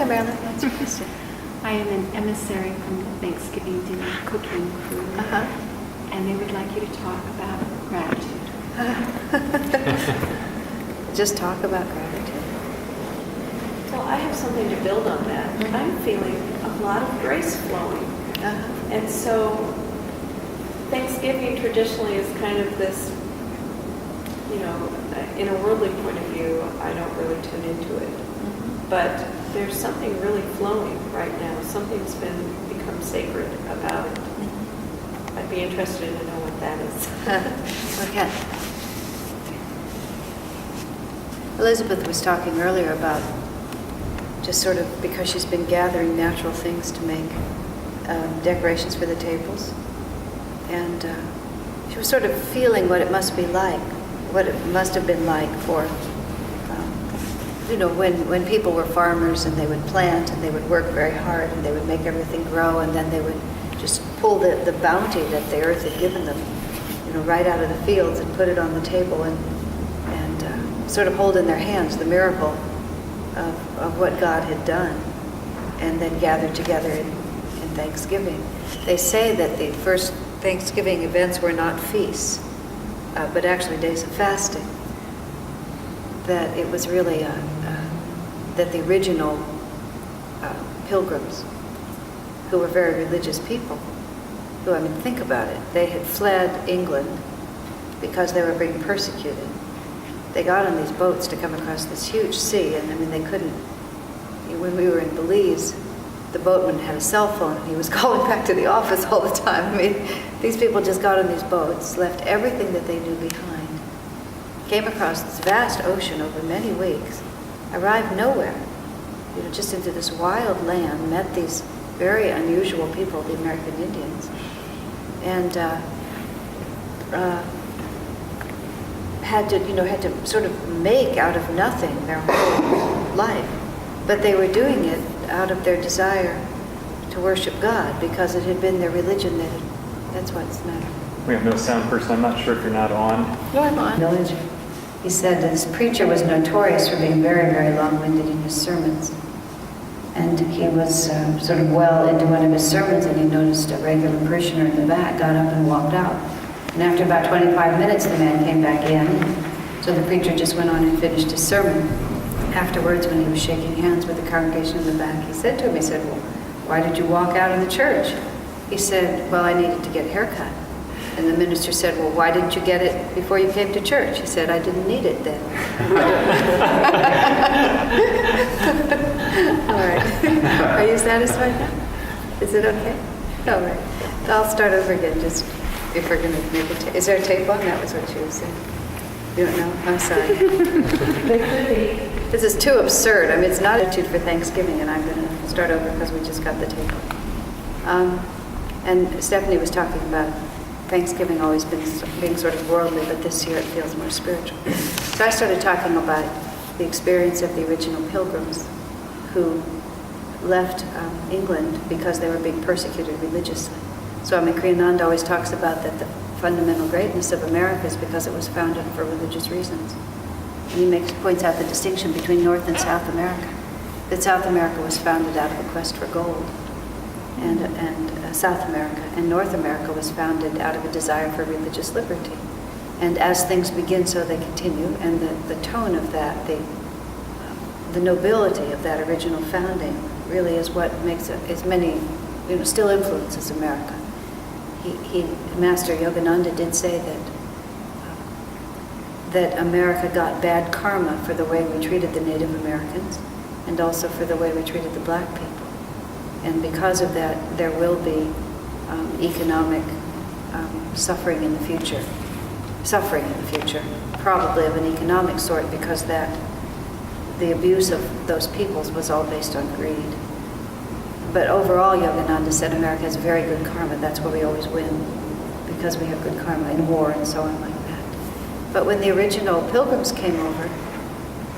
Marilyn. That's your question. I am an emissary from the Thanksgiving dinner cooking crew, and they would like you to talk about gratitude. Just talk about gratitude. Well, I have something to build on that. I'm feeling a lot of grace flowing. And so Thanksgiving traditionally is kind of this, in a worldly point of view, I don't really tune into it. But there's something really flowing right now. Something's become sacred about it. I'd be interested to know what that is. Okay. Elizabeth was talking earlier about just sort of because she's been gathering natural things to make decorations for the tables. And she was sort of feeling what it must be like, what it must have been like for, when people were farmers and they would plant and they would work very hard and they would make everything grow, and then they would just pull the bounty that the earth had given them, right out of the fields and put it on the table and sort of hold in their hands the miracle of what God had done, and then gathered together in Thanksgiving. They say that the first Thanksgiving events were not feasts, but actually days of fasting. That it was really that the original pilgrims, who were very religious people, think about it. They had fled England because they were being persecuted. They got on these boats to come across this huge sea, and they couldn't. When we were in Belize, the boatman had a cell phone, and he was calling back to the office all the time. These people just got on these boats, left everything that they knew behind, came across this vast ocean over many weeks, arrived nowhere, just into this wild land, met these very unusual people, the American Indians, and had to sort of make out of nothing their whole life. But they were doing it out of their desire to worship God, because it had been their religion that's what's the matter. We have no sound person. I'm not sure if you're not on. No, I'm on. He said that this preacher was notorious for being very, very long-winded in his sermons. And he was sort of well into one of his sermons, and he noticed a regular parishioner in the back got up and walked out. And after about 25 minutes, the man came back in. So the preacher just went on and finished his sermon. Afterwards, when he was shaking hands with the congregation in the back, he said to him, well, why did you walk out of the church? He said, well, I needed to get a haircut. And the minister said, well, why didn't you get it before you came to church? He said, I didn't need it then. All right. Are you satisfied now? Is it okay? All right. I'll start over again, just if we're going to make it. Is there a tape on? That was what she was saying. You don't know? I'm sorry. This is too absurd. it's not attitude for Thanksgiving, and I'm going to start over because we just got the tape on. And Stephanie was talking about Thanksgiving always being sort of worldly, but this year it feels more spiritual. So I started talking about the experience of the original pilgrims who left England because they were being persecuted religiously. Swami Kriyananda always talks about that the fundamental greatness of America is because it was founded for religious reasons. And he points out the distinction between North and South America. That South America was founded out of a quest for gold, and South America and North America was founded out of a desire for religious liberty. And as things begin, so they continue. And the tone of that, the nobility of that original founding, really is what makes it. Still influences America. Master Yogananda did say that America got bad karma for the way we treated the Native Americans, and also for the way we treated the black people. And because of that, there will be economic suffering in the future, probably of an economic sort, because the abuse of those peoples was all based on greed. But overall, Yogananda said America has very good karma. That's where we always win, because we have good karma in war and so on like that. But when the original pilgrims came over,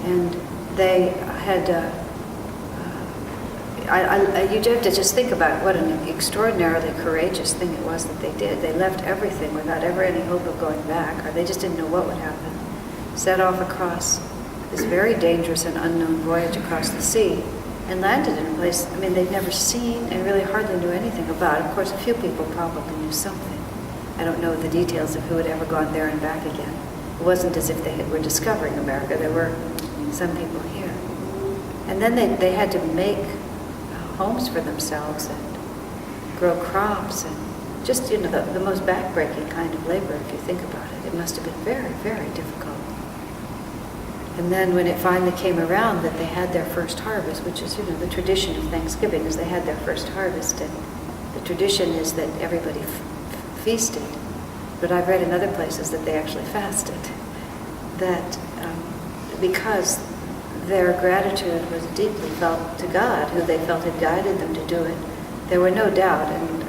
and they had, you have to just think about what an extraordinarily courageous thing it was that they did. They left everything without ever any hope of going back, or they just didn't know what would happen. Set off across this very dangerous and unknown voyage across the sea, and landed in a place, I mean, they'd never seen and really hardly knew anything about. Of course, a few people probably knew something. I don't know the details of who had ever gone there and back again. It wasn't as if were discovering America. There were some people here. And then they had to make homes for themselves and grow crops and just, the most backbreaking kind of labor, if you think about it. It must have been very, very difficult. And then when it finally came around that they had their first harvest, which is, the tradition of Thanksgiving is they had their first harvest, and the tradition is that everybody feasted. But I've read in other places that they actually fasted. That because their gratitude was deeply felt to God, who they felt had guided them to do it, there were no doubt, and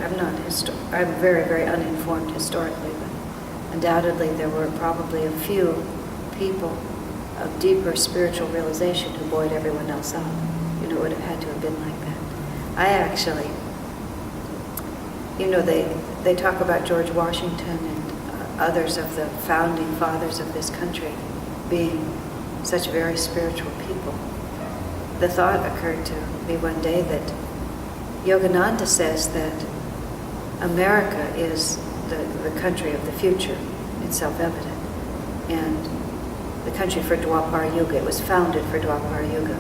I'm very, very uninformed historically, but undoubtedly there were probably a few people of deeper spiritual realization who buoyed everyone else up. It would have had to have been like that. I actually, they talk about George Washington and others of the founding fathers of this country being such very spiritual people. The thought occurred to me one day that Yogananda says that America is the country of the future. It's self-evident. And the country for Dwapara Yuga, it was founded for Dwapara Yuga.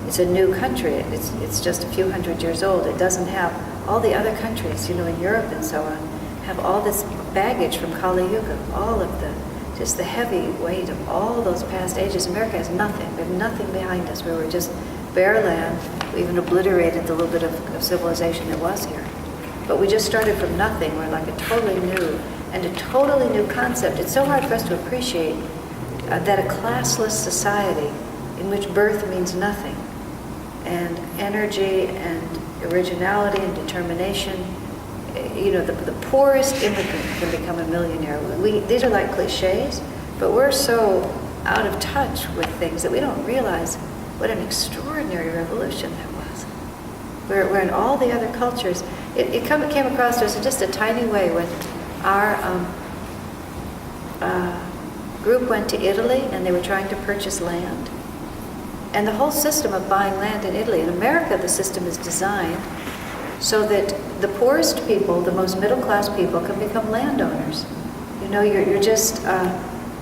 It's a new country. It's just a few hundred years old. It doesn't have all the other countries, in Europe and so on, have all this baggage from Kali Yuga, all of just the heavy weight of all those past ages. America has nothing. We have nothing behind us. We were just bare land. We even obliterated the little bit of civilization that was here. But we just started from nothing. We're like a totally new concept. It's so hard for us to appreciate that a classless society in which birth means nothing, and energy and originality and determination, the poorest immigrant can become a millionaire. These are like cliches, but we're so out of touch with things that we don't realize what an extraordinary revolution that was. Where in all the other cultures, it came across to us in just a tiny way when our group went to Italy and they were trying to purchase land. And the whole system of buying land in Italy, in America the system is designed so that the poorest people, the most middle-class people, can become landowners. You're just,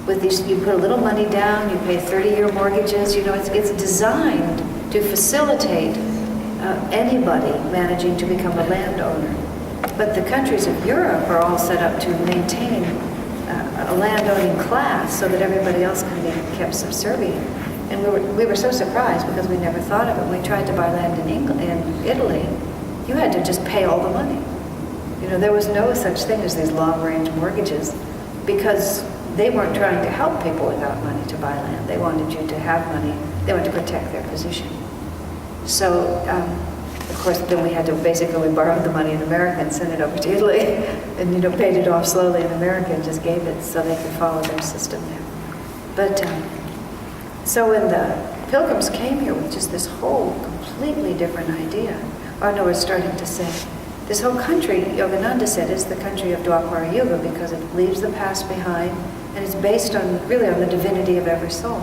with these, you put a little money down, you pay 30-year mortgages, it's designed to facilitate anybody managing to become a landowner. But the countries of Europe are all set up to maintain a landowning class so that everybody else can be kept subservient. And we were so surprised because we never thought of it. When we tried to buy land in Italy, you had to just pay all the money. There was no such thing as these long-range mortgages because they weren't trying to help people without money to buy land. They wanted you to have money. They wanted to protect their position. So, of course, then we had to we borrowed the money in America and sent it over to Italy and, paid it off slowly in America and just gave it so they could follow their system there. But, so when the Pilgrims came here with just this whole completely different idea, we're starting to say, this whole country, Yogananda said, is the country of Dwapara Yuga because it leaves the past behind and it's based on the divinity of every soul.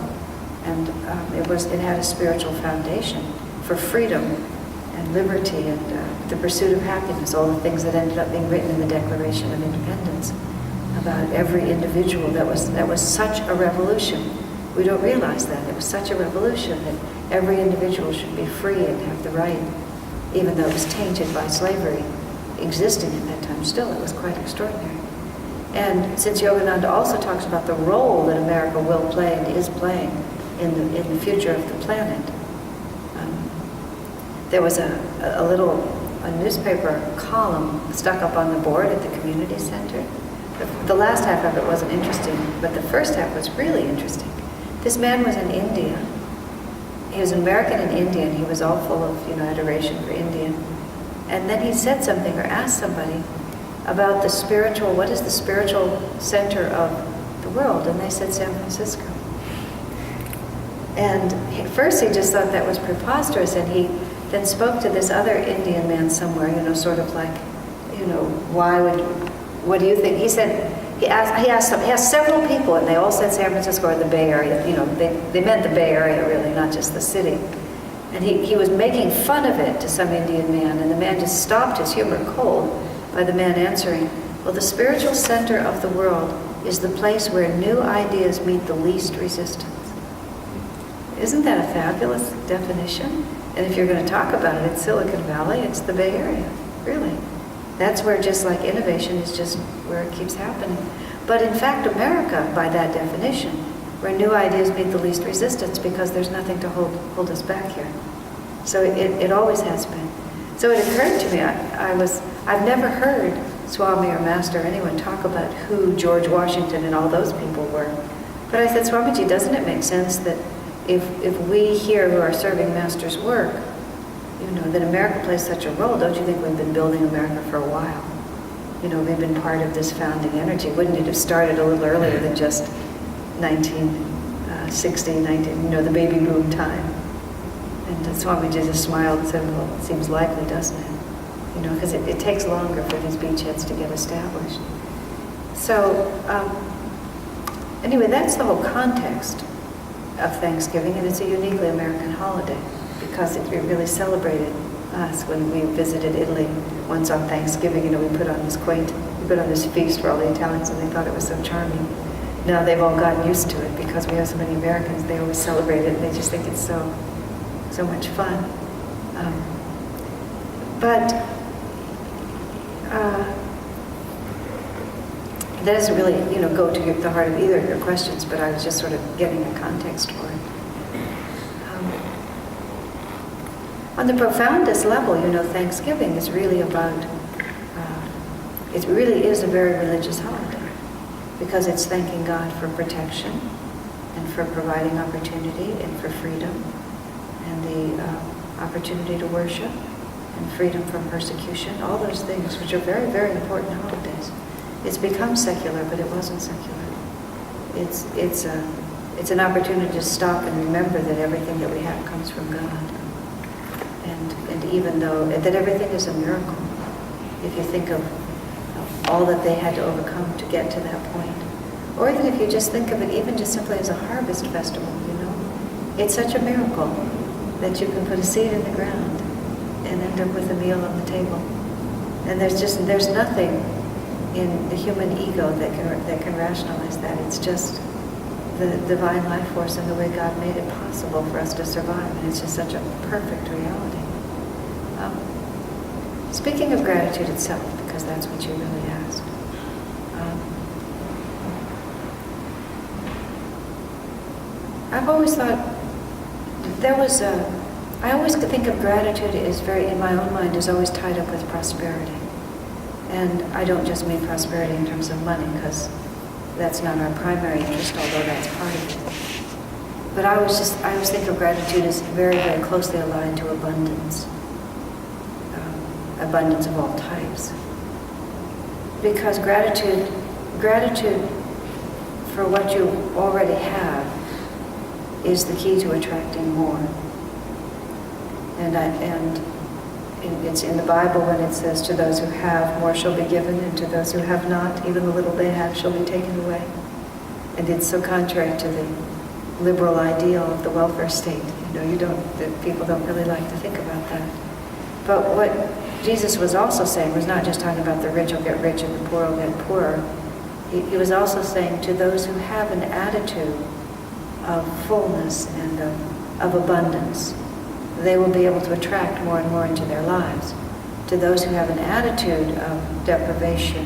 And it had a spiritual foundation for freedom and liberty and the pursuit of happiness, all the things that ended up being written in the Declaration of Independence about every individual. That was such a revolution. We don't realize that. It was such a revolution that every individual should be free and have the right, even though it was tainted by slavery existing at that time. Still, it was quite extraordinary. And since Yogananda also talks about the role that America will play and is playing in the future of the planet, there was a newspaper column stuck up on the board at the community center. The last half of it wasn't interesting, but the first half was really interesting. This man was in India. He was American and Indian. He was all full of, adoration for India. And then he said something or asked somebody about what is the spiritual center of the world? And they said San Francisco. And at first he just thought that was preposterous, and he then spoke to this other Indian man somewhere, sort of like, what do you think? He said, he asked several people, and they all said San Francisco or the Bay Area. They meant the Bay Area, really, not just the city. And he was making fun of it to some Indian man, and the man just stopped his humor cold by the man answering, well, the spiritual center of the world is the place where new ideas meet the least resistance. Isn't that a fabulous definition? And if you're going to talk about it, it's Silicon Valley, it's the Bay Area, really. That's where just like innovation is just where it keeps happening. But in fact, America, by that definition, where new ideas meet the least resistance because there's nothing to hold us back here. So it always has been. So it occurred to me, I've never heard Swami or Master or anyone talk about who George Washington and all those people were. But I said, Swamiji, doesn't it make sense that if we here who are serving Master's work, that America plays such a role, don't you think we've been building America for a while? We've been part of this founding energy. Wouldn't it have started a little earlier than just 1960, the baby boom time? And Swamiji just smiled and said, well, it seems likely, doesn't it? Because it takes longer for these beachheads to get established. So, anyway, that's the whole context of Thanksgiving, and it's a uniquely American holiday because it really celebrated us when we visited Italy once on Thanksgiving. We put on this feast for all the Italians, and they thought it was so charming. Now they've all gotten used to it because we have so many Americans. They always celebrate it, and they just think it's so much fun. But that doesn't really, go to the heart of either of your questions, but I was just sort of getting a context for it. On the profoundest level, Thanksgiving is really about, it really is a very religious holiday because it's thanking God for protection and for providing opportunity and for freedom and the opportunity to worship and freedom from persecution, all those things which are very, very important holidays. It's become secular, but it wasn't secular. It's an opportunity to stop and remember that everything that we have comes from God. And even though that everything is a miracle, if you think of all that they had to overcome to get to that point. Or even if you just think of it even just simply as a harvest festival, it's such a miracle that you can put a seed in the ground and end up with a meal on the table. And there's nothing in the human ego that can rationalize that. It's just the divine life force and the way God made it possible for us to survive. And it's just such a perfect reality. Speaking of gratitude itself, because that's what you really asked. I've always thought I always think of gratitude as in my own mind, is always tied up with prosperity. And I don't just mean prosperity in terms of money, because that's not our primary interest, although that's part of it. But I always think of gratitude as very, very closely aligned to abundance. Abundance of all types. Because gratitude for what you already have is the key to attracting more. And it's in the Bible when it says, to those who have, more shall be given, and to those who have not, even the little they have shall be taken away. And it's so contrary to the liberal ideal of the welfare state. People don't really like to think about that. But what Jesus was also saying was not just talking about the rich will get rich and the poor will get poorer. He was also saying to those who have an attitude of fullness and of abundance, they will be able to attract more and more into their lives. To those who have an attitude of deprivation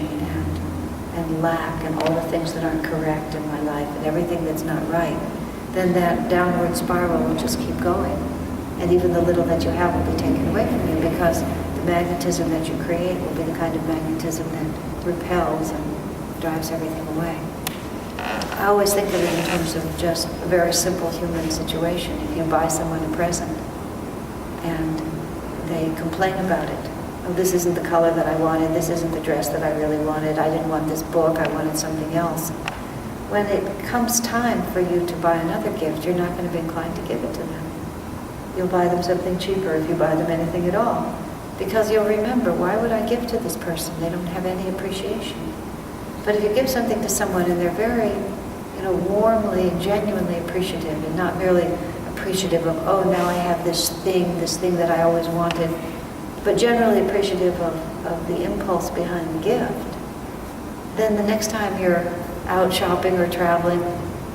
and lack and all the things that aren't correct in my life and everything that's not right, then that downward spiral will just keep going. And even the little that you have will be taken away from you, because the magnetism that you create will be the kind of magnetism that repels and drives everything away. I always think of it in terms of just a very simple human situation. If you buy someone a present and they complain about it, oh, this isn't the color that I wanted, this isn't the dress that I really wanted, I didn't want this book, I wanted something else. When it comes time for you to buy another gift, you're not going to be inclined to give it to them. You'll buy them something cheaper if you buy them anything at all. Because you'll remember, why would I give to this person? They don't have any appreciation. But if you give something to someone and they're very, warmly and genuinely appreciative and not merely appreciative of, oh, now I have this thing that I always wanted, but generally appreciative of the impulse behind the gift, then the next time you're out shopping or traveling,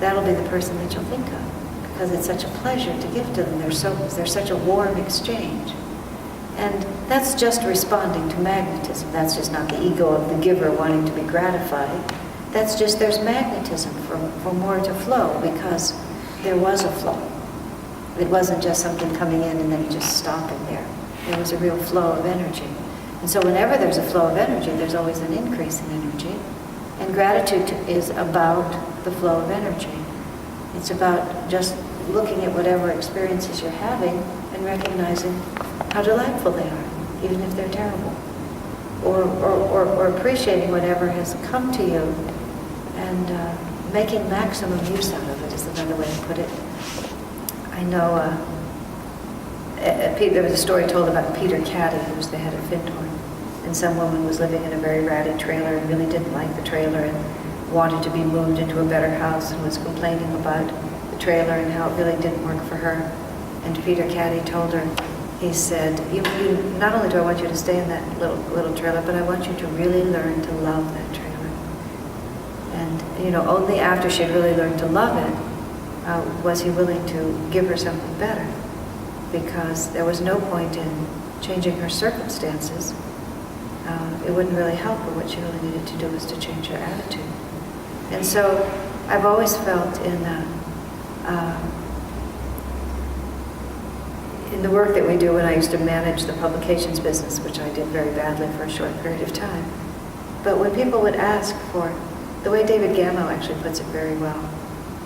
that'll be the person that you'll think of, because it's such a pleasure to give to them. There's such a warm exchange. And that's just responding to magnetism. That's just not the ego of the giver wanting to be gratified. That's just there's magnetism for more to flow, because there was a flow. It wasn't just something coming in and then just stopping there. There was a real flow of energy. And so whenever there's a flow of energy, there's always an increase in energy. And gratitude is about the flow of energy. It's about just looking at whatever experiences you're having and recognizing how delightful they are, even if they're terrible. Or appreciating whatever has come to you and making maximum use out of it is another way to put it. I know there was a story told about Peter Caddy, who was the head of Fintorn. And some woman was living in a very ratty trailer and really didn't like the trailer and wanted to be moved into a better house and was complaining about the trailer and how it really didn't work for her. And Peter Caddy told her, he said, you not only do I want you to stay in that little trailer, but I want you to really learn to love that trailer. And, only after she had really learned to love it, was he willing to give her something better. Because there was no point in changing her circumstances. It wouldn't really help her. What she really needed to do was to change her attitude. And so I've always felt in the work that we do, when I used to manage the publications business, which I did very badly for a short period of time. But when people would ask for, the way David Gammo actually puts it very well,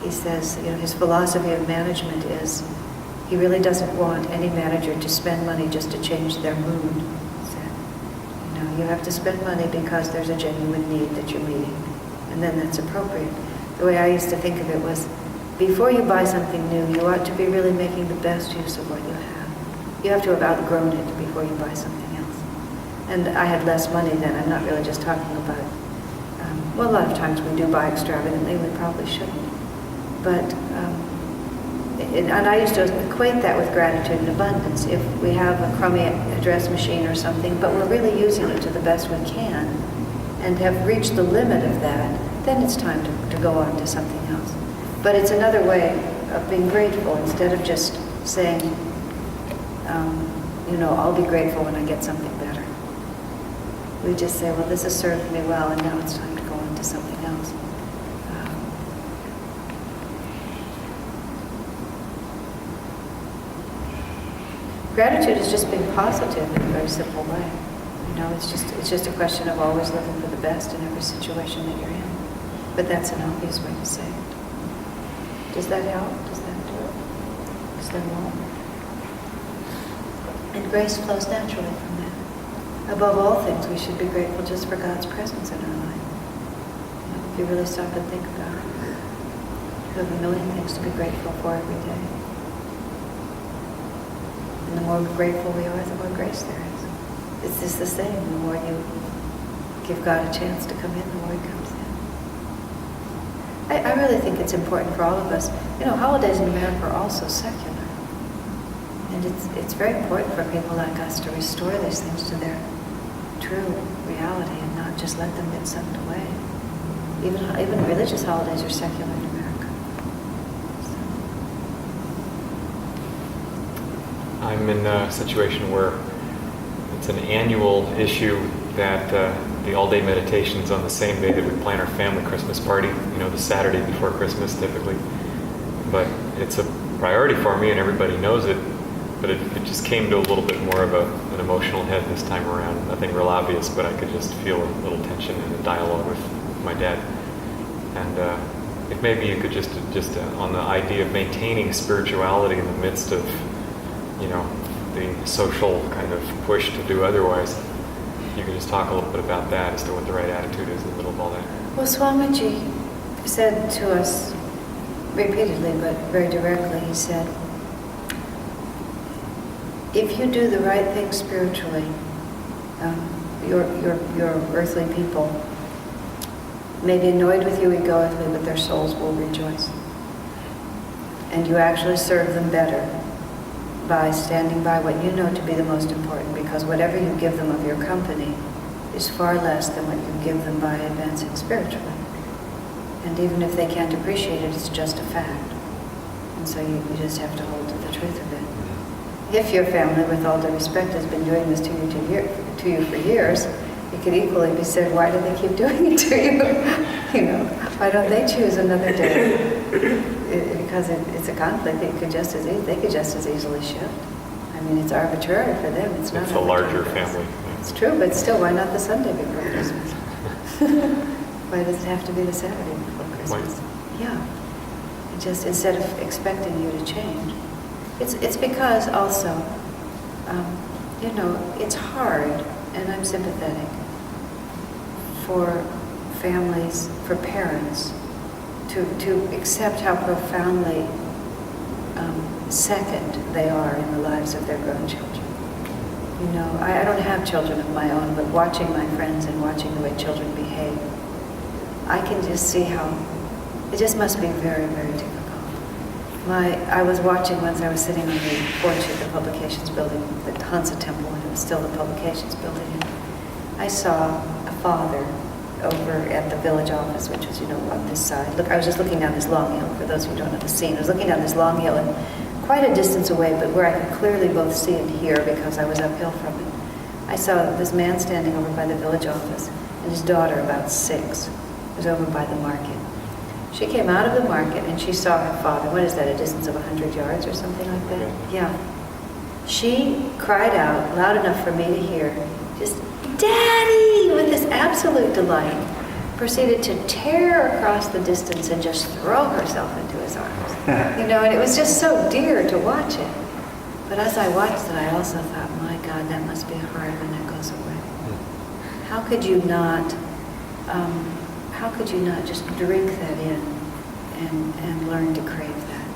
he says, his philosophy of management is, he really doesn't want any manager to spend money just to change their mood. He said, you have to spend money because there's a genuine need that you're meeting, and then that's appropriate. The way I used to think of it was, before you buy something new, you ought to be really making the best use of what you have. You have to have outgrown it before you buy something else. And I had less money then. I'm not really just talking about, a lot of times we do buy extravagantly, we probably shouldn't. But, and I used to equate that with gratitude and abundance. If we have a crummy address machine or something, but we're really using it to the best we can, and have reached the limit of that, then it's time to go on to something else. But it's another way of being grateful, instead of just saying, I'll be grateful when I get something better. We just say, well, this has served me well, and now it's time to go on to something else. Gratitude has just been positive in a very simple way. It's just a question of always looking for the best in every situation that you're in. But that's an obvious way to say it. Does that help? Does that do it? Does that help? And grace flows naturally from that. Above all things, we should be grateful just for God's presence in our life. If you really stop and think about it, you have a million things to be grateful for every day. And the more grateful we are, the more grace there is. It's just the same. The more you give God a chance to come in, the more He comes in. I really think it's important for all of us. Holidays in America are also secular. And it's very important for people like us to restore these things to their true reality and not just let them get sucked away. Even religious holidays are secular in America. I'm in a situation where it's an annual issue that the all-day meditation's on the same day that we plan our family Christmas party, the Saturday before Christmas typically. But it's a priority for me and everybody knows it, but it just came to a little bit more of an emotional head this time around. Nothing real obvious, but I could just feel a little tension in the dialogue with my dad. And if maybe you could just on the idea of maintaining spirituality in the midst of the social kind of push to do otherwise, you could just talk a little bit about that as to what the right attitude is in the middle of all that. Well, Swamiji said to us repeatedly, but very directly, he said, if you do the right thing spiritually, your earthly people may be annoyed with you egoically, but their souls will rejoice. And you actually serve them better by standing by what you know to be the most important, because whatever you give them of your company is far less than what you give them by advancing spiritually. And even if they can't appreciate it, it's just a fact. And so you just have to hold to the truth of it. If your family, with all due respect, has been doing this to you for years, it could equally be said, why do they keep doing it to you? Why don't they choose another day? Because it's a conflict. They could just as easily shift. I mean, it's arbitrary for them. It's not. It's a larger arbitrary. family. It's true, but still, why not the Sunday before Christmas? Why does it have to be the Saturday before Christmas? Why? Yeah. It just, instead of expecting you to change. It's because also, it's hard, and I'm sympathetic, for families, for parents, to accept how profoundly second they are in the lives of their grown children. I don't have children of my own, but watching my friends and watching the way children behave, I can just see how it just must be very, very difficult. I was watching once, I was sitting on the porch of the publications building, the Hansa Temple, and it was still the publications building, and I saw a father over at the village office, which was, on this side. Look, I was just looking down this long hill, for those who don't know the scene. I was looking down this long hill, and quite a distance away, but where I could clearly both see and hear because I was uphill from it, I saw this man standing over by the village office, and his daughter, about 6, was over by the market. She came out of the market, and she saw her father. What is that, a distance of 100 yards or something like that? Yeah. She cried out, loud enough for me to hear, just, "Daddy!" with this absolute delight, proceeded to tear across the distance and just throw herself into his arms. And it was just so dear to watch it. But as I watched it, I also thought, my God, that must be hard when that goes away. How could you not just drink that in and learn to crave that?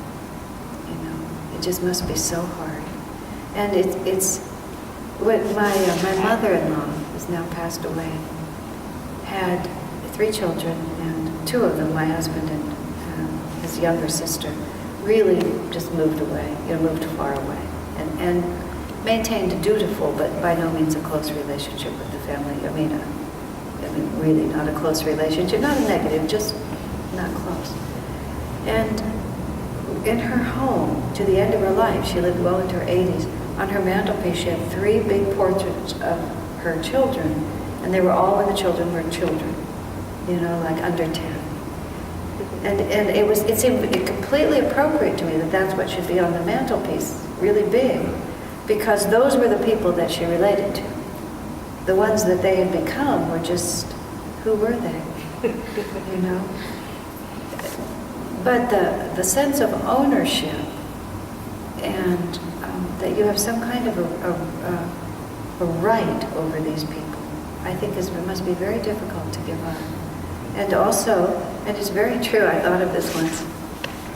It just must be so hard. And it's what my mother-in-law, who's now passed away, had 3 children, and 2 of them, my husband and his younger sister, really just moved away, moved far away, and maintained a dutiful but by no means a close relationship with the family. I mean, really not a close relationship, not a negative, just not close. And in her home, to the end of her life, she lived well into her 80s, on her mantelpiece she had 3 big portraits of her children, and they were all when the children were children, like under 10. And it seemed completely appropriate to me that that's what should be on the mantelpiece, really big, because those were the people that she related to. The ones that they had become were just, who were they? But the sense of ownership and that you have some kind of a right over these people, I think must be very difficult to give up. And also, and it's very true, I thought of this once.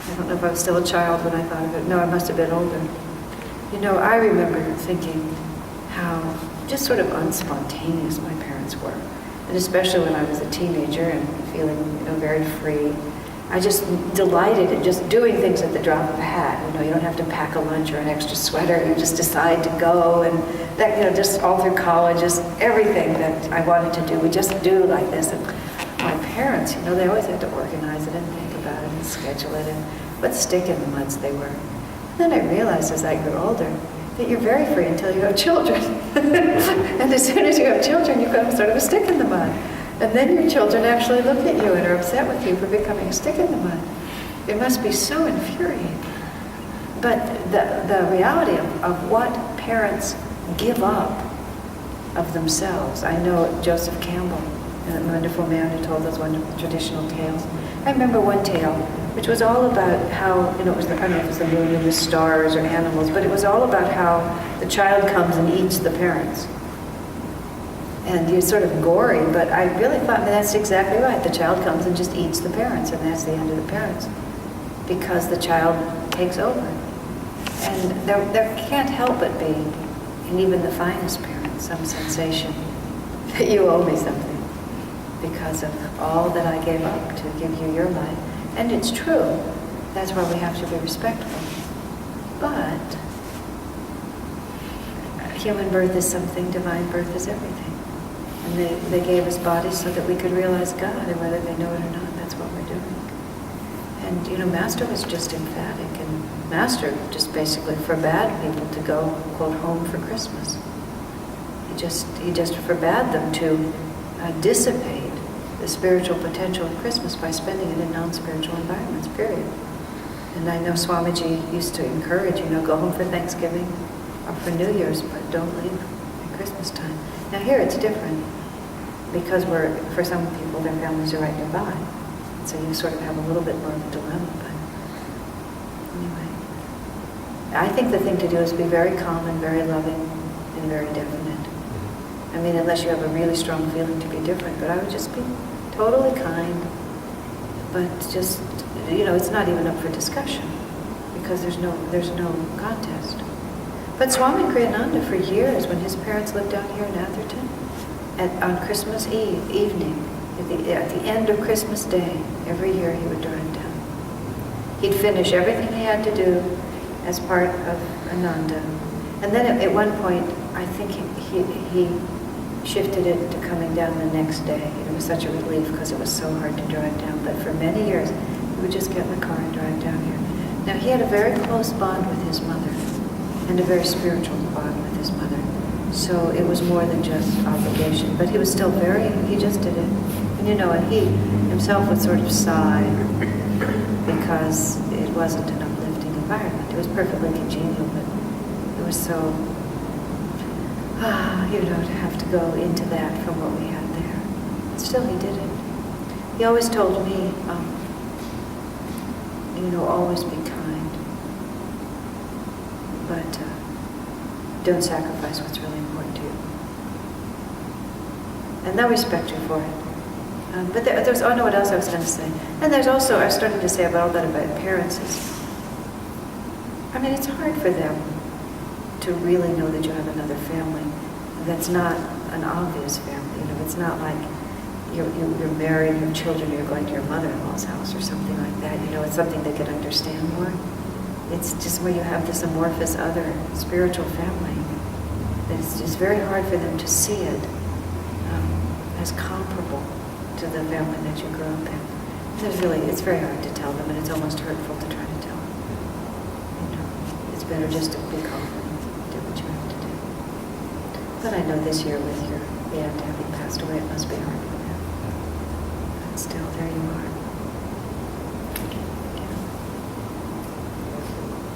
I don't know if I was still a child when I thought of it. No, I must have been older. I remember thinking how just sort of unspontaneous my parents were. And especially when I was a teenager and feeling, very free. I just delighted in just doing things at the drop of a hat. You don't have to pack a lunch or an extra sweater. You just decide to go, and that, just all through college, just everything that I wanted to do, we just do like this. And my parents, they always had to organize it and think about it and schedule it, and what stick in the muds they were. And then I realized as I grew older that you're very free until you have children. And as soon as you have children, you become sort of a stick in the mud. And then your children actually look at you and are upset with you for becoming a stick in the mud. It must be so infuriating. But the reality of what parents give up of themselves. I know Joseph Campbell, a wonderful man who told those wonderful traditional tales. I remember one tale, which was all about how, it was I don't know if it was the moon and the stars or animals, but it was all about how the child comes and eats the parents. And you're sort of gory, but I really thought that's exactly right. The child comes and just eats the parents, and that's the end of the parents, because the child takes over. And there can't help but be, in even the finest parents, some sensation that you owe me something because of all that I gave up to give you your life. And it's true. That's why we have to be respectful. But human birth is something, divine birth is everything. And they gave us bodies so that we could realize God, and whether they know it or not, that's what we're doing. And, Master was just emphatic, and Master just basically forbade people to go, quote, home for Christmas. He just forbade them to dissipate the spiritual potential of Christmas by spending it in non-spiritual environments, period. And I know Swamiji used to encourage, go home for Thanksgiving or for New Year's, but don't leave at Christmas time. Now here it's different, because for some people, their families are right nearby. So you sort of have a little bit more of a dilemma, but anyway. I think the thing to do is be very calm and very loving and very definite. I mean, unless you have a really strong feeling to be different, but I would just be totally kind, but just, it's not even up for discussion, because there's no contest. But Swami Kriyananda, for years, when his parents lived down here in Atherton, on Christmas evening, at the end of Christmas Day, every year he would drive down. He'd finish everything he had to do as part of Ananda. And then at one point, I think he shifted it to coming down the next day. It was such a relief because it was so hard to drive down. But for many years, he would just get in the car and drive down here. Now, he had a very close bond with his mother and a very spiritual bond with his mother. So it was more than just obligation. But he was still he just did it. And he himself would sort of sigh because it wasn't an uplifting environment. It was perfectly congenial, but it was so, to have to go into that from what we had there. But still, he did it. He always told me, always be kind, but don't sacrifice what's really important to you. And they'll respect you for it. But there's, oh no, what else I was going to say? And there's also, I started to say about all that about parents is, it's hard for them to really know that you have another family that's not an obvious family. It's not like you're married, you have children, you're going to your mother-in-law's house or something like that. It's something they can understand more. It's just where you have this amorphous other spiritual family. It's just very hard for them to see it as comparable to the family that you grew up in. It's very hard to tell them, and it's almost hurtful to try to tell them. It's better just to be confident, do what you have to do. But I know this year with your aunt having passed away, it must be hard for them. But still, there you are.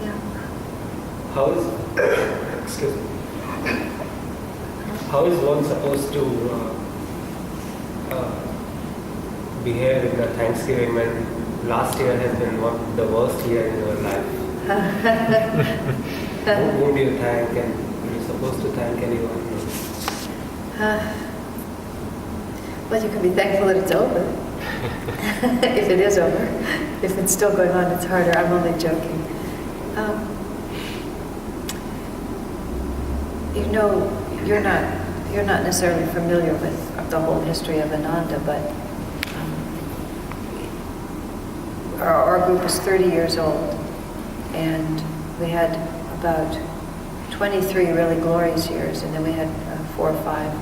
Yeah. How is one supposed to behave in the Thanksgiving when last year has been the worst year in your life? Who do you thank, and are you supposed to thank anyone? Well, you can be thankful that it's over. If it is over. If it's still going on, it's harder. I'm only joking. You're not necessarily familiar with the whole history of Ananda, but our group is 30 years old, and we had about 23 really glorious years, and then we had 4 or 5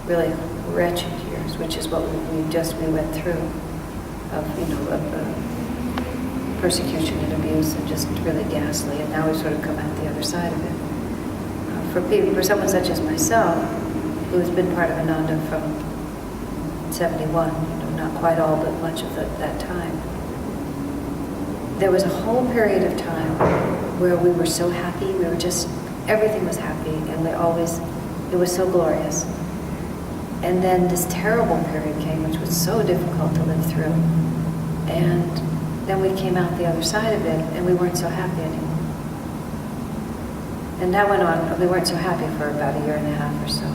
really wretched years, which is what we went through of persecution and abuse and just really ghastly, and now we've sort of come out the other side of it. For someone such as myself, who has been part of Ananda from 71, not quite all, but much of that time, there was a whole period of time where we were so happy, everything was happy, and it was so glorious. And then this terrible period came, which was so difficult to live through. And then we came out the other side of it, and we weren't so happy anymore. And that went on, we weren't so happy for about 1.5 years or so.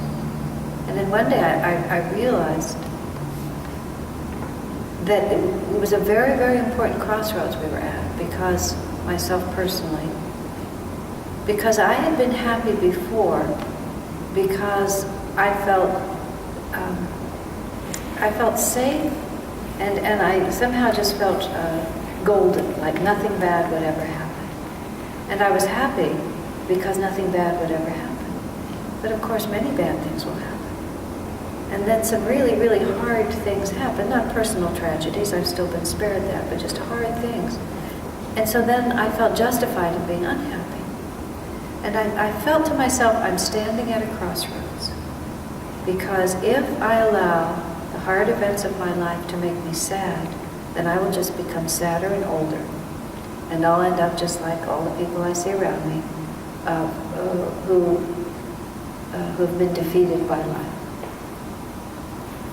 And then one day I realized that it was a very, very important crossroads we were at, because myself personally, because I had been happy before, because I felt safe, and I somehow just felt golden, like nothing bad would ever happen. And I was happy because nothing bad would ever happen. But of course, many bad things will happen. And then some really, really hard things happen, not personal tragedies, I've still been spared that, but just hard things. And so then I felt justified in being unhappy. And I felt to myself, I'm standing at a crossroads. Because if I allow the hard events of my life to make me sad, then I will just become sadder and older. And I'll end up just like all the people I see around me who've been defeated by life.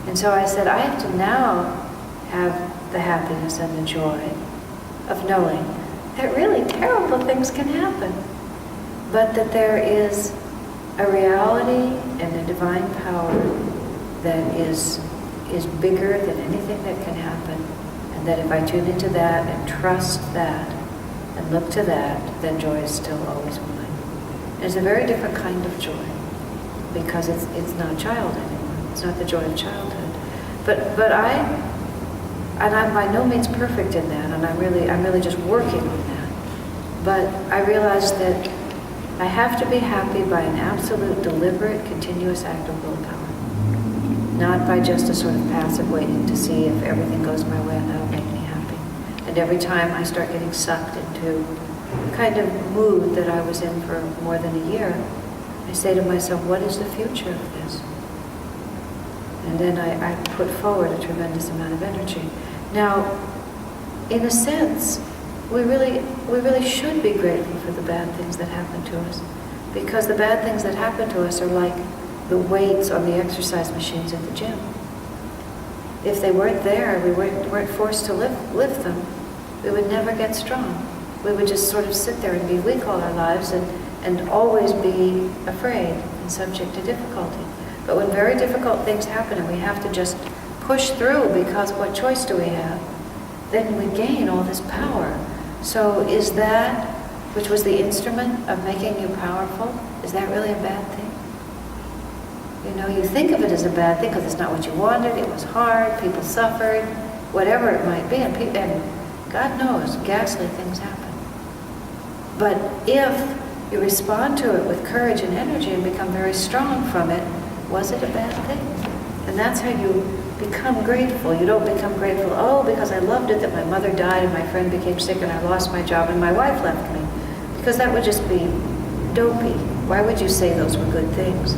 And so I said, I have to now have the happiness and the joy of knowing that really terrible things can happen, but that there is a reality and a divine power that is bigger than anything that can happen, and that if I tune into that and trust that and look to that, then joy is still always mine. It's a very different kind of joy, because it's not child anymore. It's not the joy of childhood. But I'm by no means perfect in that, and I'm really just working on that. But I realized that I have to be happy by an absolute, deliberate, continuous act of willpower. Not by just a sort of passive waiting to see if everything goes my way and that'll make me happy. And every time I start getting sucked into the kind of mood that I was in for more than a year, I say to myself, what is the future of this? And then I put forward a tremendous amount of energy. Now, in a sense, we really should be grateful for the bad things that happen to us, because the bad things that happen to us are like the weights on the exercise machines at the gym. If they weren't there, we weren't forced to lift them, we would never get strong. We would just sort of sit there and be weak all our lives and always be afraid and subject to difficulty. But when very difficult things happen and we have to just push through because what choice do we have, then we gain all this power. So is that, which was the instrument of making you powerful, is that really a bad thing? You know, you think of it as a bad thing because it's not what you wanted, it was hard, people suffered, whatever it might be, and God knows, ghastly things happen. But if you respond to it with courage and energy and become very strong from it, was it a bad thing? And that's how you become grateful. You don't become grateful, oh, because I loved it that my mother died and my friend became sick and I lost my job and my wife left me. Because that would just be dopey. Why would you say those were good things?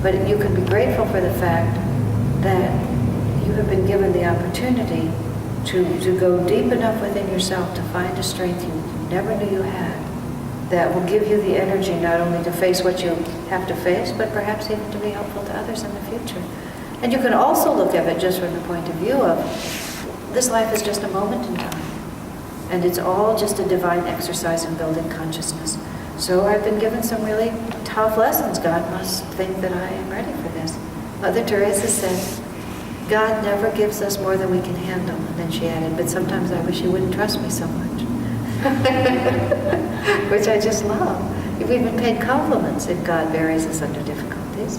But you can be grateful for the fact that you have been given the opportunity to go deep enough within yourself to find a strength you never knew you had, that will give you the energy not only to face what you have to face, but perhaps even to be helpful to others in the future. And you can also look at it just from the point of view of, this life is just a moment in time. And it's all just a divine exercise in building consciousness. So I've been given some really tough lessons. God must think that I am ready for this. Mother Teresa said, God never gives us more than we can handle. And then she added, but sometimes I wish you wouldn't trust me so much. Which I just love. We've been paid compliments if God buries us under difficulties.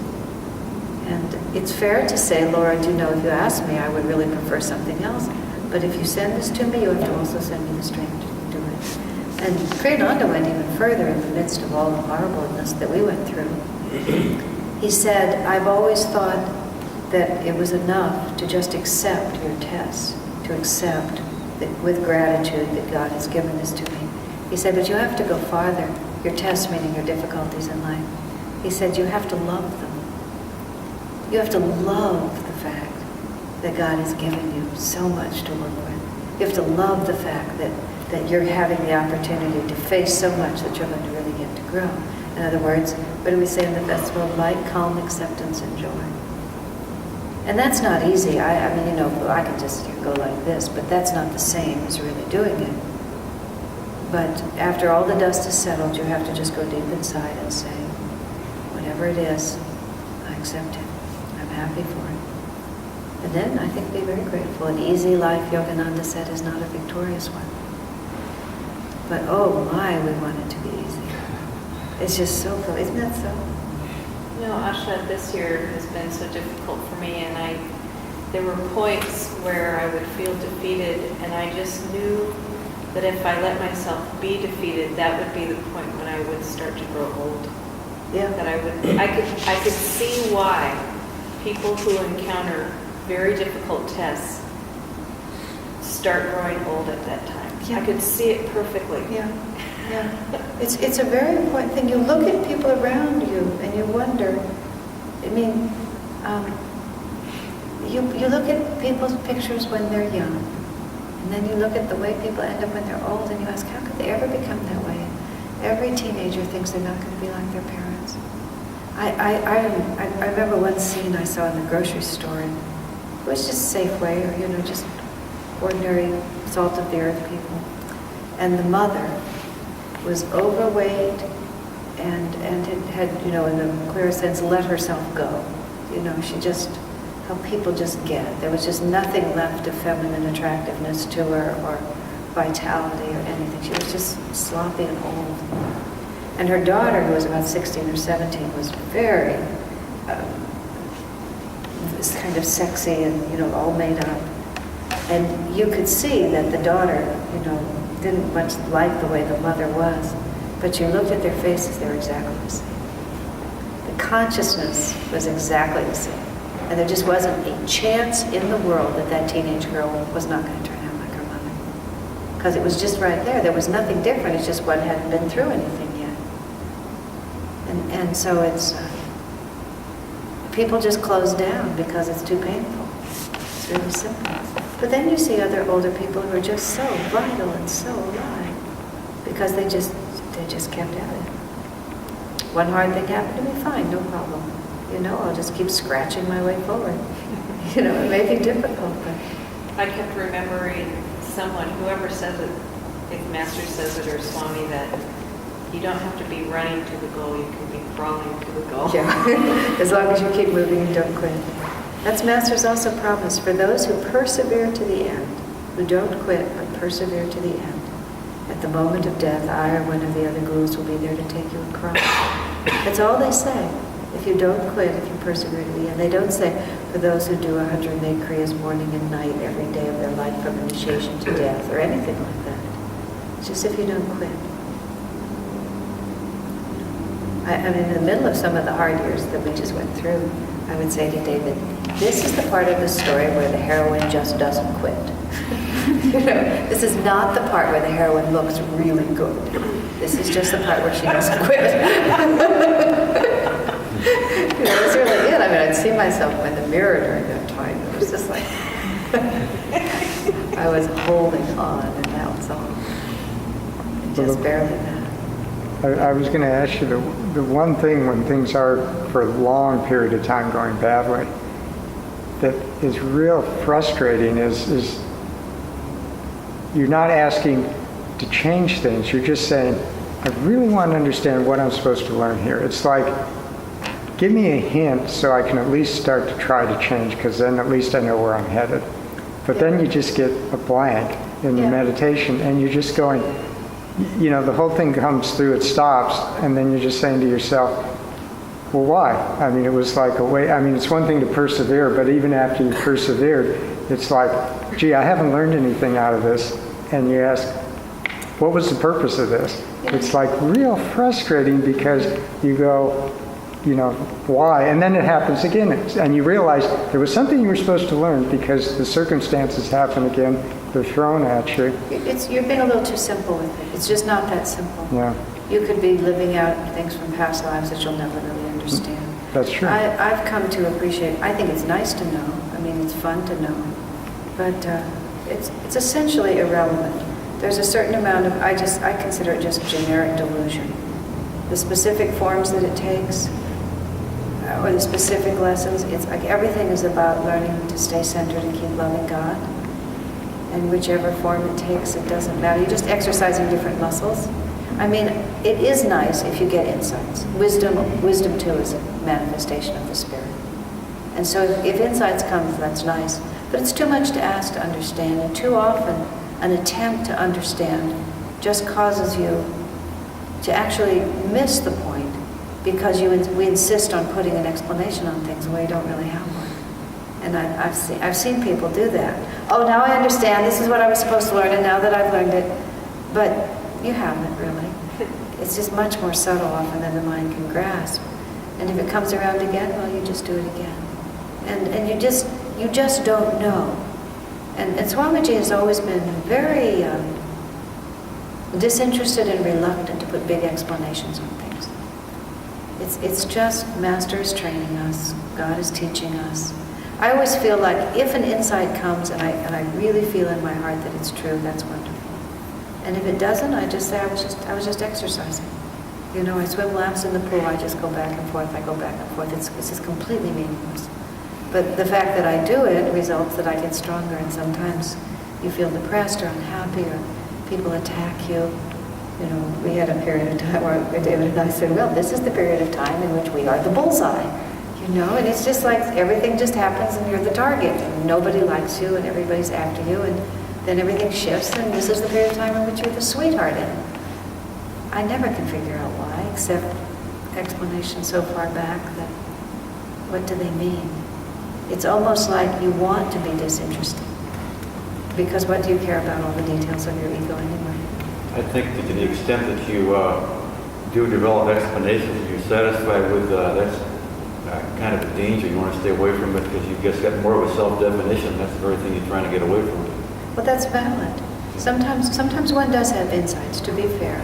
And it's fair to say, Laura, do you know, if you ask me, I would really prefer something else. But if you send this to me, you have to also send me the strength to do it. And Kriyananda went even further in the midst of all the horribleness that we went through. He said, I've always thought that it was enough to just accept your tests, to accept that with gratitude that God has given this to me. He said, but you have to go farther. Your tests, meaning your difficulties in life. He said, you have to love them. You have to love the fact that God has given you so much to work with. You have to love the fact that you're having the opportunity to face so much that you're going to really get to grow. In other words, what do we say in the Festival of Light? Calm, acceptance, and joy. And that's not easy. I mean, you know, I can just go like this, but that's not the same as really doing it. But after all the dust is settled, you have to just go deep inside and say, whatever it is, I accept it. I'm happy for it. And then I think be very grateful. An easy life, Yogananda said, is not a victorious one. But oh my, we want it to be easy. It's just so cool. Isn't that so? You know, Asha, this year has been so difficult for me, and there were points where I would feel defeated, and I just knew that if I let myself be defeated, that would be the point when I would start to grow old. Yeah. That I could see why people who encounter very difficult tests start growing old at that time. Yeah. I could see it perfectly. Yeah, yeah. It's a very important thing. You look at people around you and you wonder, I mean, you look at people's pictures when they're young, and then you look at the way people end up when they're old, and you ask, how could they ever become that way? Every teenager thinks they're not going to be like their parents. I remember one scene I saw in the grocery store, and it was just Safeway, or just ordinary salt of the earth people. And the mother was overweight and had, in the clearest sense, let herself go. She just, how people just get. There was just nothing left of feminine attractiveness to her or vitality or anything. She was just sloppy and old. And her daughter, who was about 16 or 17, was very was kind of sexy and, all made up. And you could see that the daughter, didn't much like the way the mother was. But you looked at their faces, they were exactly the same. The consciousness was exactly the same. And there just wasn't a chance in the world that teenage girl was not going to turn out like her mother. Because it was just right there. There was nothing different. It's just one hadn't been through anything yet. And so it's, people just close down because it's too painful. It's really simple. But then you see other older people who are just so vital and so alive because they just kept at it. One hard thing happened to me, fine, no problem. I'll just keep scratching my way forward. It may be difficult, but... I kept remembering someone, whoever says it, if Master says it or Swami, that you don't have to be running to the goal, you can be crawling to the goal. Yeah, as long as you keep moving and don't quit. That's Master's also promise for those who persevere to the end, who don't quit but persevere to the end. At the moment of death, I or one of the other gurus will be there to take you across. That's all they say. If you don't quit, if you persevere to the end. They don't say, for those who do 108 Kriyas morning and night every day of their life from initiation to death, or anything like that. It's just if you don't quit. I'm in the middle of some of the hard years that we just went through. I would say to David, this is the part of the story where the heroine just doesn't quit. This is not the part where the heroine looks really good. This is just the part where she doesn't quit. That's really it. I mean, I'd see myself in the mirror during that time. It was just like, I was holding on, and that was all. Just barely that. I was going to ask you, the one thing when things are for a long period of time going badly, that is real frustrating is you're not asking to change things. You're just saying, I really want to understand what I'm supposed to learn here. It's like, give me a hint so I can at least start to try to change, because then at least I know where I'm headed. But then you just get a blank in the meditation, and you're just going, the whole thing comes through, it stops, and then you're just saying to yourself, well, why? I mean, it was like a way, it's one thing to persevere, but even after you persevered, it's like, gee, I haven't learned anything out of this. And you ask, what was the purpose of this? It's like real frustrating because you go, why? And then it happens again, and you realize there was something you were supposed to learn because the circumstances happen again, they're thrown at you. You've been a little too simple with it. It's just not that simple. Yeah. You could be living out things from past lives that you'll never really understand. That's true. I've come to appreciate, I think it's nice to know. I mean, it's fun to know. But it's essentially irrelevant. There's a certain amount of, I consider it just generic delusion. The specific forms that it takes, or the specific lessons, it's like everything is about learning to stay centered and keep loving God. And whichever form it takes, it doesn't matter. You're just exercising different muscles. I mean, it is nice if you get insights. Wisdom too is a manifestation of the Spirit. And so if insights come, that's nice. But it's too much to ask to understand. And too often, an attempt to understand just causes you to actually miss the point because we insist on putting an explanation on things where you don't really have one. And I've seen people do that. Oh, now I understand. This is what I was supposed to learn, and now that I've learned it, But you haven't really. It's just much more subtle often than the mind can grasp. And if it comes around again, well, you just do it again. And you just don't know. And Swamiji has always been very disinterested and reluctant to put big explanations on things. It's just Master is training us, God is teaching us. I always feel like if an insight comes and I really feel in my heart that it's true, that's wonderful. And if it doesn't, I just say I was just exercising. You know, I swim laps in the pool, I just go back and forth, I go back and forth. It's just completely meaningless. But the fact that I do it results that I get stronger, and sometimes you feel depressed or unhappy or people attack you. You know, we had a period of time where David and I said, well, this is the period of time in which we are the bullseye. You know, and it's just like everything just happens and you're the target and nobody likes you and everybody's after you, and then everything shifts and this is the period of time in which you're the sweetheart. And I never can figure out why, except explanations so far back that what do they mean? It's almost like you want to be disinterested. Because what do you care about all the details of your ego anyway? I think that to the extent that you do develop explanations, you're satisfied with that's kind of a danger. You want to stay away from it because you've just got more of a self-definition. That's the very thing you're trying to get away from. Well, that's valid. Sometimes one does have insights, to be fair.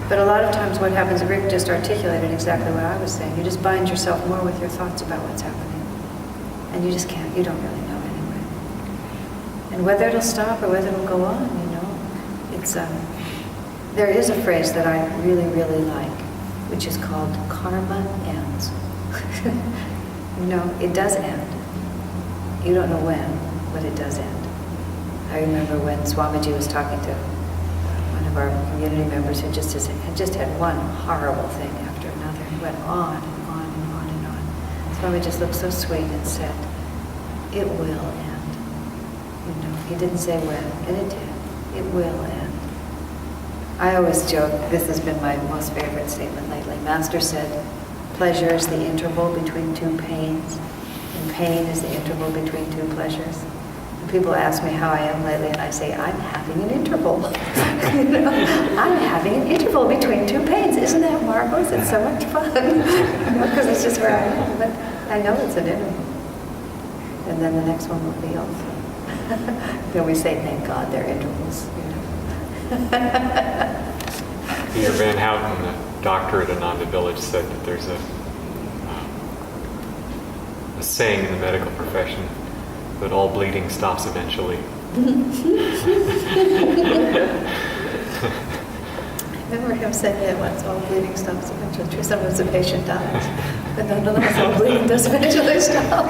But a lot of times what happens, Rick just articulated exactly what I was saying. You just bind yourself more with your thoughts about what's happening. And you just can't, you don't really know anyway. And whether it'll stop or whether it'll go on, you know, it's, there is a phrase that I really, really like, which is called karma ends. You know, it does end. You don't know when, but it does end. I remember when Swamiji was talking to one of our community members who had just had one horrible thing after another. He went on and on and on and on. Swami just looked so sweet and said, it will end. You know, he didn't say when, and it did. It will end. I always joke, this has been my most favorite statement lately. Master said, pleasure is the interval between two pains, and pain is the interval between two pleasures. And people ask me how I am lately, and I say, I'm having an interval. You know, I'm having an interval between two pains. Isn't that marvelous? It's so much fun. You know, because it's just where I am. But I know it's an interval. And then the next one will be also. Then we say, thank God they're intervals. You know. Peter Van Houten, the doctor at Ananda Village, said that there's a saying in the medical profession that all bleeding stops eventually. I remember him saying that once, all bleeding stops eventually. True, sometimes the patient dies, but nonetheless, all bleeding does eventually stop.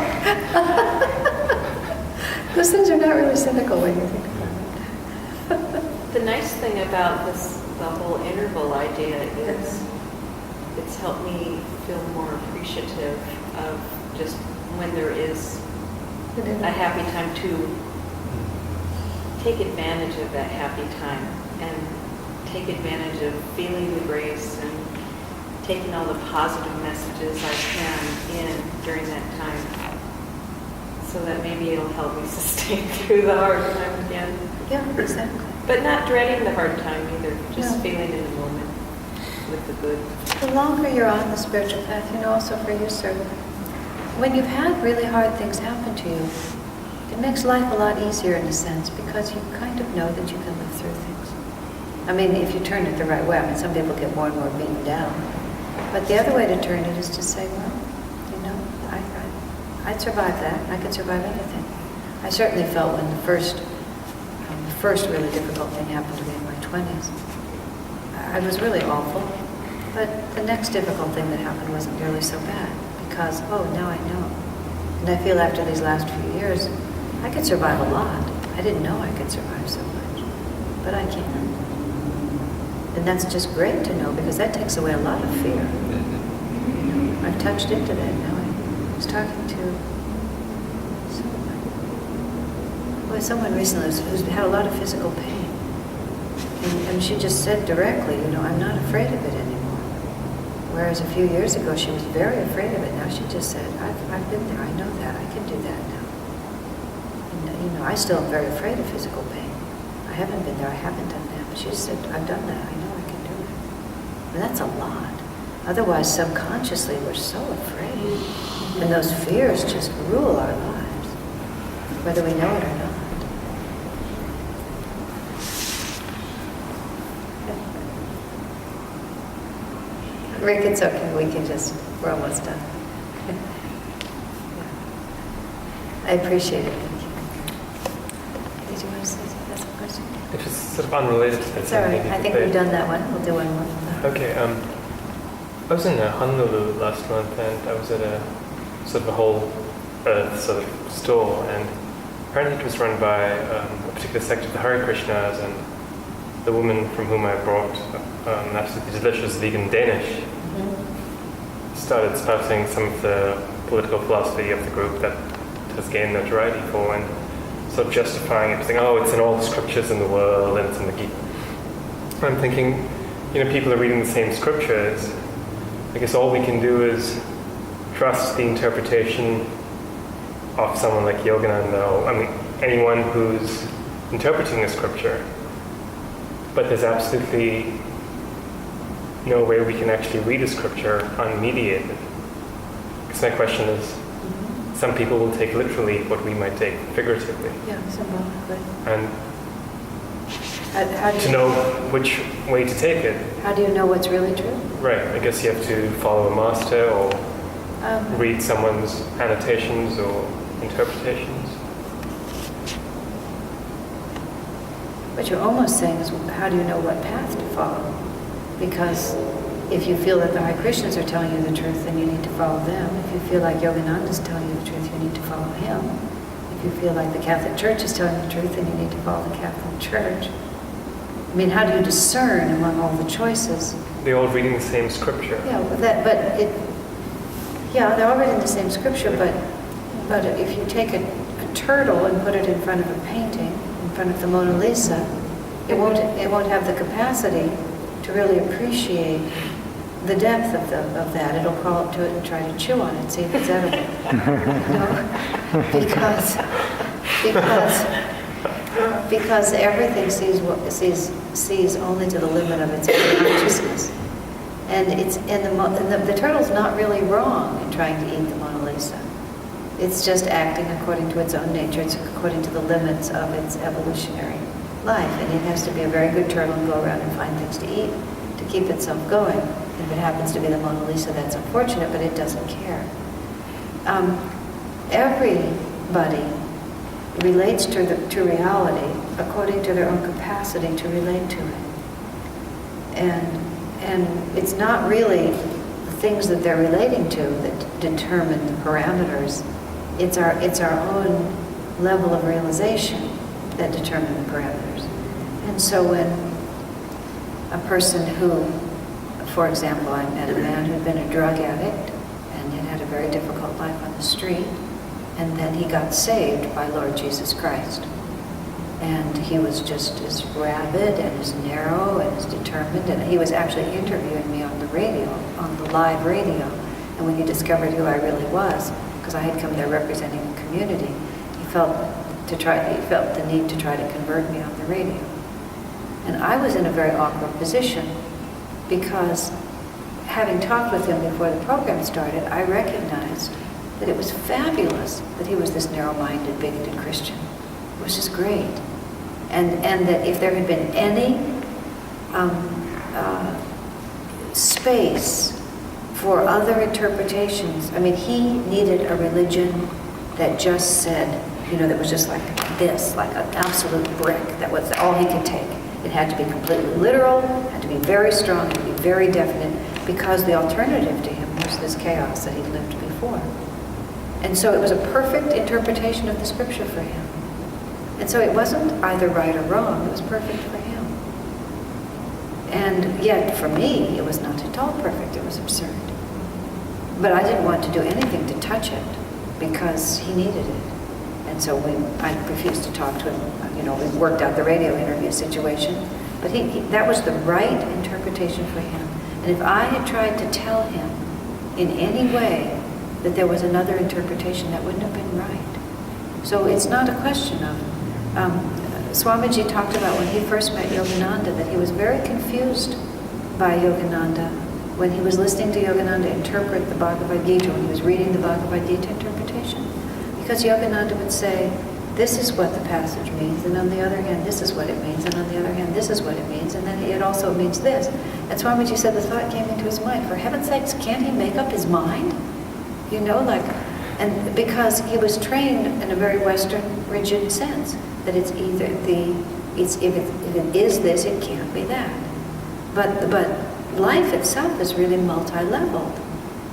Those things are not really cynical when you think about it. The nice thing about the whole interval idea is it's helped me feel more appreciative of just when there is a happy time to take advantage of that happy time and take advantage of feeling the grace and taking all the positive messages I can in during that time, so that maybe it'll help me sustain through the hard time again. Yeah, exactly. But not dreading the hard time either, just No. feeling in the moment with the good. The longer you're on the spiritual path, you know, also for you, sir, when you've had really hard things happen to you, it makes life a lot easier in a sense, because you kind of know that you can live through things. I mean, if you turn it the right way. I mean, some people get more and more beaten down. But the other way to turn it is to say, well, you know, I'd survive that. I could survive anything. I certainly felt when the first really difficult thing happened to me in my 20s. I was really awful. But the next difficult thing that happened wasn't nearly so bad, because, oh, now I know. And I feel after these last few years, I could survive a lot. I didn't know I could survive so much, but I can. And that's just great to know, because that takes away a lot of fear. You know, I've touched into that now. I was talking to someone recently who's had a lot of physical pain. And she just said directly, you know, I'm not afraid of it anymore. Whereas a few years ago, she was very afraid of it. Now she just said, I've been there, I know that, I can do that now. And, you know, I still am very afraid of physical pain. I haven't been there, I haven't done that. But she said, I've done that. I know I can do it. And that's a lot. Otherwise, subconsciously, we're so afraid. And those fears just rule our lives, whether we know it or not. Rick, it's okay. We can just, we're almost done. I appreciate it. Thank you. Did you want to say that's a question? It was sort of unrelated to that. It's all right. I think we've done that one. We'll do one more. Okay. I was in Honolulu last month, and I was at a sort of a whole earth sort of store, and apparently it was run by a particular sect of the Hare Krishnas, and the woman from whom I brought an absolutely delicious vegan Danish started spouting some of the political philosophy of the group that has gained notoriety for, and sort of justifying it, saying, oh, it's in all the scriptures in the world, and it's in the Gita. I'm thinking, people are reading the same scriptures. I guess all we can do is trust the interpretation of someone like Yogananda. I mean, anyone who's interpreting a scripture. But there's absolutely no way we can actually read a scripture unmediated. Because my question is, some people will take literally what we might take figuratively. Yeah, symbolically. And How do to you, know which way to take it, how do you know what's really true? right, I guess you have to follow a master or read someone's annotations or interpretations. What you're almost saying is, how do you know what path to follow? Because if you feel that the Hare Krishnas are telling you the truth, then you need to follow them. If you feel like Yogananda is telling you the truth, you need to follow him. If you feel like the Catholic Church is telling you the truth, then you need to follow the Catholic Church. I mean, how do you discern among all the choices? They're all reading the same scripture. Yeah, they're all reading the same scripture, but if you take a turtle and put it in front of a painting, in front of the Mona Lisa, it won't have the capacity to really appreciate the depth of that. It'll crawl up to it and try to chew on it, see if it's edible. Because everything sees only to the limit of its own consciousness. And the turtle's not really wrong in trying to eat the Mona Lisa. It's just acting according to its own nature. It's according to the limits of its evolutionary life. And it has to be a very good turtle and go around and find things to eat to keep itself going. If it happens to be the Mona Lisa, that's unfortunate, but it doesn't care. Everybody relates to reality according to their own capacity to relate to it. And it's not really the things that they're relating to that determine the parameters. It's our own level of realization that determine the parameters. And so when a person who, for example, I met a man who'd been a drug addict and had had a very difficult life on the street, and then he got saved by Lord Jesus Christ. And he was just as rabid and as narrow and as determined, and he was actually interviewing me on the radio, on the live radio. And when he discovered who I really was, because I had come there representing the community, he felt the need to try to convert me on the radio. And I was in a very awkward position because having talked with him before the program started, I recognized that it was fabulous that he was this narrow-minded, bigoted Christian. It was just great. And that if there had been any space for other interpretations, I mean, he needed a religion that just said, that was just like this, like an absolute brick. That was all he could take. It had to be completely literal, had to be very strong, had to be very definite, because the alternative to him was this chaos that he'd lived before. And so it was a perfect interpretation of the scripture for him. And so it wasn't either right or wrong, it was perfect for him. And yet, for me, it was not at all perfect, it was absurd. But I didn't want to do anything to touch it, because he needed it. And so I refused to talk to him. We worked out the radio interview situation. But that was the right interpretation for him. And if I had tried to tell him in any way that there was another interpretation, that wouldn't have been right. So it's not a question of Swamiji talked about when he first met Yogananda that he was very confused by Yogananda when he was listening to Yogananda interpret the Bhagavad Gita, when he was reading the Bhagavad Gita interpretation. Because Yogananda would say, this is what the passage means, and on the other hand, this is what it means, and on the other hand, this is what it means, and then it also means this. And Swamiji said the thought came into his mind, for heaven's sakes, can't he make up his mind? You know, like, and because he was trained in a very Western, rigid sense, that it's either if it is this, it can't be that. But life itself is really multi-leveled.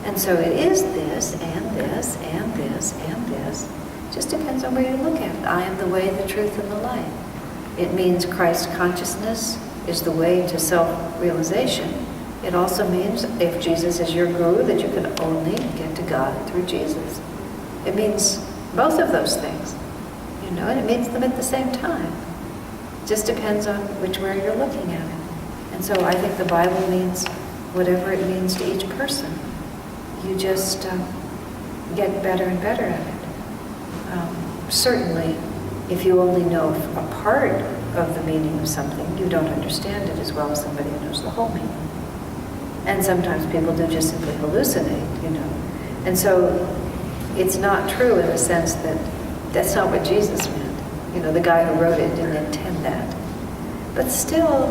And so it is this, and this, and this, and this. Just depends on where you look at it. I am the way, the truth, and the light. It means Christ consciousness is the way to self-realization. It also means if Jesus is your guru, that you can only get to God through Jesus. It means both of those things, you know, and it means them at the same time. Just depends on which way you're looking at it. And so I think the Bible means whatever it means to each person. You just get better and better at it. Certainly, if you only know a part of the meaning of something, you don't understand it as well as somebody who knows the whole meaning. And sometimes people do just simply hallucinate, you know. And so it's not true in the sense that that's not what Jesus meant. You know, the guy who wrote it didn't intend that. But still,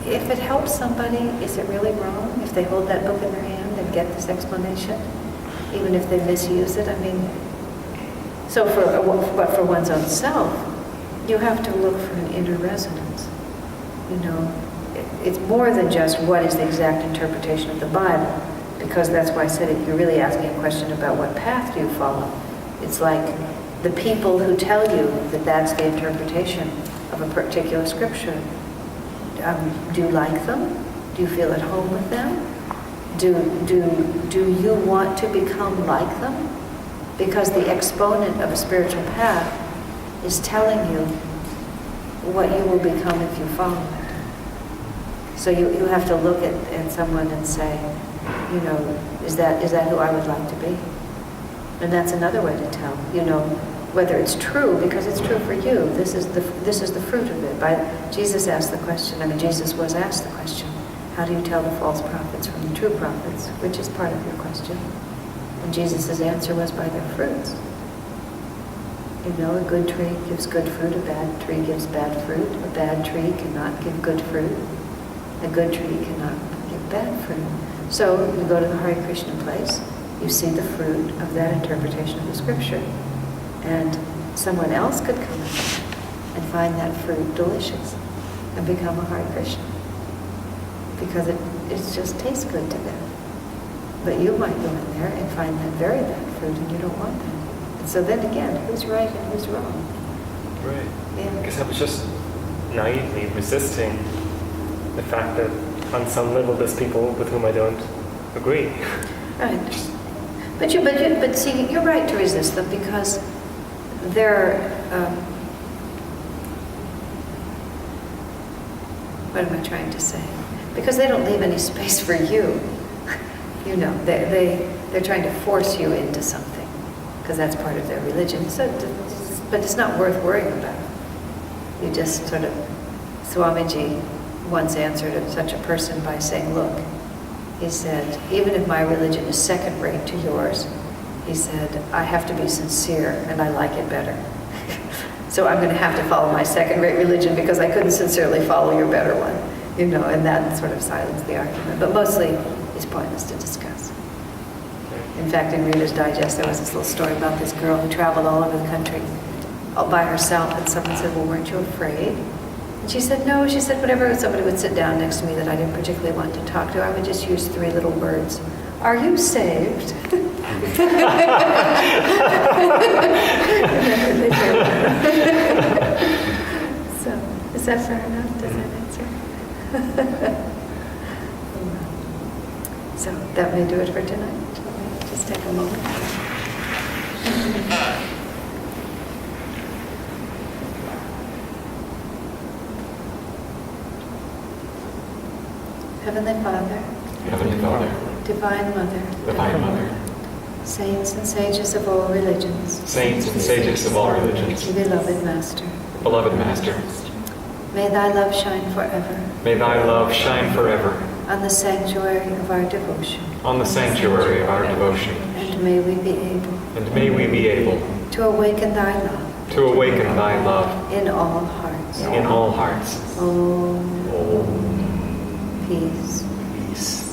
if it helps somebody, is it really wrong if they hold that book in their hand and get this explanation? Even if they misuse it? I mean, so for one's own self, you have to look for an inner resonance. You know, it's more than just what is the exact interpretation of the Bible, because that's why I said it, you're really asking a question about what path do you follow. It's like the people who tell you that that's the interpretation of a particular scripture. Do you like them? Do you feel at home with them? Do you want to become like them? Because the exponent of a spiritual path is telling you what you will become if you follow it. So you have to look at someone and say, you know, is that who I would like to be? And that's another way to tell, you know, whether it's true, because it's true for you. This is the fruit of it. Jesus asked the question, Jesus was asked the question, how do you tell the false prophets from the true prophets? Which is part of your question. And Jesus' answer was by their fruits. You know, a good tree gives good fruit, a bad tree gives bad fruit. A bad tree cannot give good fruit. A good tree cannot give bad fruit. So you go to the Hare Krishna place, you see the fruit of that interpretation of the scripture. And someone else could come in and find that fruit delicious and become a Hare Krishna. Because it just tastes good to them. But you might go in there and find that very bad fruit and you don't want that. And so then again, who's right and who's wrong? Right. Yeah. Because I was just naively resisting the fact that on some level there's people with whom I don't agree. Right. But see, you're right to resist them because they're, what am I trying to say? Because they don't leave any space for you. You know, they're trying to force you into something because that's part of their religion. So, but it's not worth worrying about. You just sort of, Swamiji once answered such a person by saying, look, he said, even if my religion is second rate to yours, he said, I have to be sincere and I like it better. So I'm going to have to follow my second rate religion because I couldn't sincerely follow your better one. You know, and that sort of silenced the argument. But mostly, it's pointless to discuss. In fact, in Reader's Digest, there was this little story about this girl who traveled all over the country all by herself, and someone said, well, weren't you afraid? And she said, no. She said, whenever somebody would sit down next to me that I didn't particularly want to talk to, I would just use 3 little words. Are you saved? So, is that fair enough? Does that answer? So that may do it for tonight. Just take a moment. Heavenly Father, Divine Mother, Saints and sages of all religions, Saints and sages of all religions, Beloved Master, beloved Master, May thy love shine forever may thy love shine forever on the sanctuary of our devotion, on the sanctuary of our devotion, and may we be able and may we be able to awaken thy love to awaken thy love in all hearts. in all hearts. Om. Om. Peace. Peace.